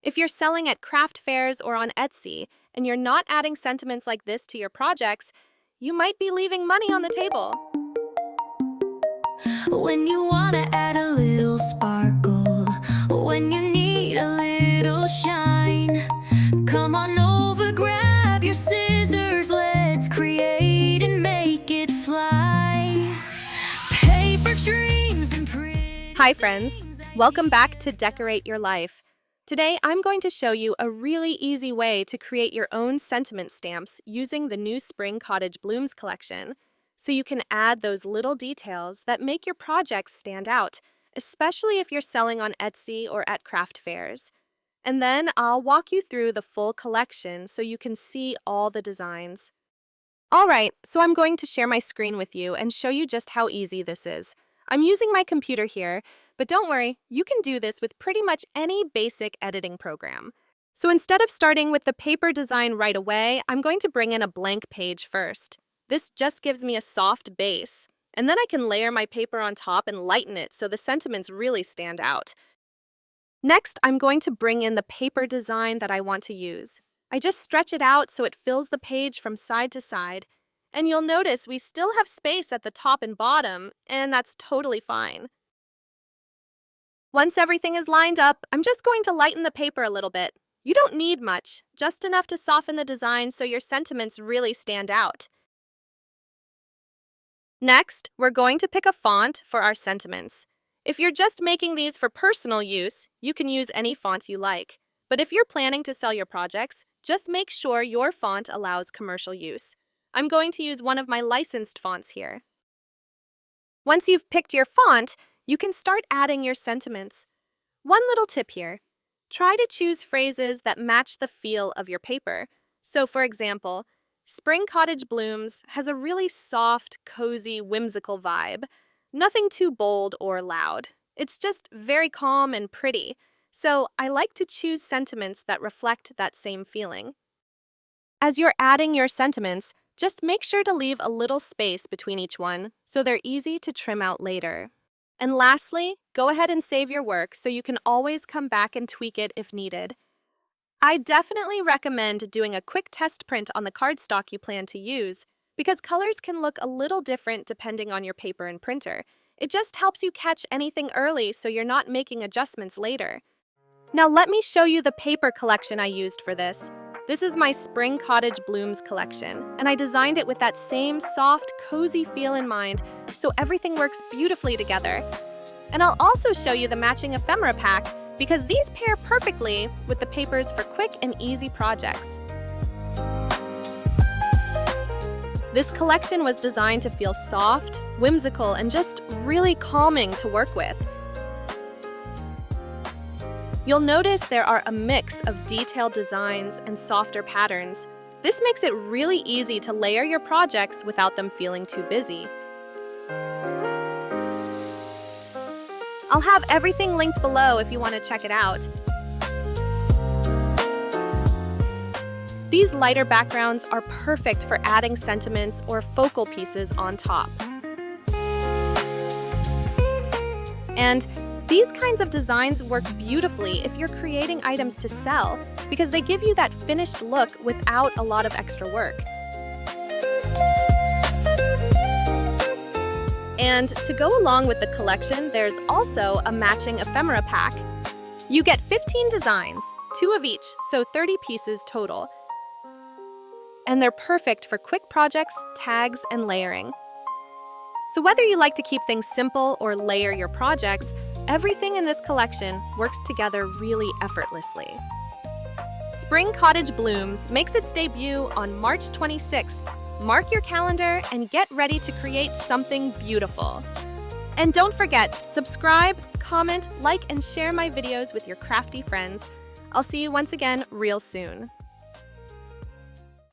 If you're selling at craft fairs or on Etsy, and you're not adding sentiments like this to your projects, you might be leaving money on the table. When you wanna add a little sparkle, when you need a little shine, come on over, grab your scissors, let's create and make it fly. Paper dreams and pretty. Hi friends, welcome back to Decorate Your Life. Today I'm going to show you a really easy way to create your own sentiment stamps using the new Spring Cottage Blooms collection, so you can add those little details that make your projects stand out, especially if you're selling on Etsy or at craft fairs. And then I'll walk you through the full collection so you can see all the designs. Alright, so I'm going to share my screen with you and show you just how easy this is. I'm using my computer here, but don't worry, you can do this with pretty much any basic editing program. So instead of starting with the paper design right away, I'm going to bring in a blank page first. This just gives me a soft base, and then I can layer my paper on top and lighten it so the sentiments really stand out. Next, I'm going to bring in the paper design that I want to use. I just stretch it out so it fills the page from side to side. And you'll notice we still have space at the top and bottom, and that's totally fine. Once everything is lined up, I'm just going to lighten the paper a little bit. You don't need much, just enough to soften the design so your sentiments really stand out. Next, we're going to pick a font for our sentiments. If you're just making these for personal use, you can use any font you like. But if you're planning to sell your projects, just make sure your font allows commercial use. I'm going to use one of my licensed fonts here. Once you've picked your font, you can start adding your sentiments. One little tip here. Try to choose phrases that match the feel of your paper. So, for example, Spring Cottage Blooms has a really soft, cozy, whimsical vibe. Nothing too bold or loud. It's just very calm and pretty. So, I like to choose sentiments that reflect that same feeling. As you're adding your sentiments, just make sure to leave a little space between each one so they're easy to trim out later. And lastly, go ahead and save your work so you can always come back and tweak it if needed. I definitely recommend doing a quick test print on the cardstock you plan to use, because colors can look a little different depending on your paper and printer. It just helps you catch anything early so you're not making adjustments later. Now let me show you the paper collection I used for this. This is my Spring Cottage Blooms collection, and I designed it with that same soft, cozy feel in mind, so everything works beautifully together. And I'll also show you the matching ephemera pack, because these pair perfectly with the papers for quick and easy projects. This collection was designed to feel soft, whimsical, and just really calming to work with. You'll notice there are a mix of detailed designs and softer patterns. This makes it really easy to layer your projects without them feeling too busy. I'll have everything linked below if you want to check it out. These lighter backgrounds are perfect for adding sentiments or focal pieces on top. And these kinds of designs work beautifully if you're creating items to sell, because they give you that finished look without a lot of extra work. And to go along with the collection, there's also a matching ephemera pack. You get 15 designs, 2 of each, so 30 pieces total. And they're perfect for quick projects, tags, and layering. So whether you like to keep things simple or layer your projects, everything in this collection works together really effortlessly. Spring Cottage Blooms makes its debut on March 26th. Mark your calendar and get ready to create something beautiful. And don't forget, subscribe, comment, like, and share my videos with your crafty friends. I'll see you once again real soon.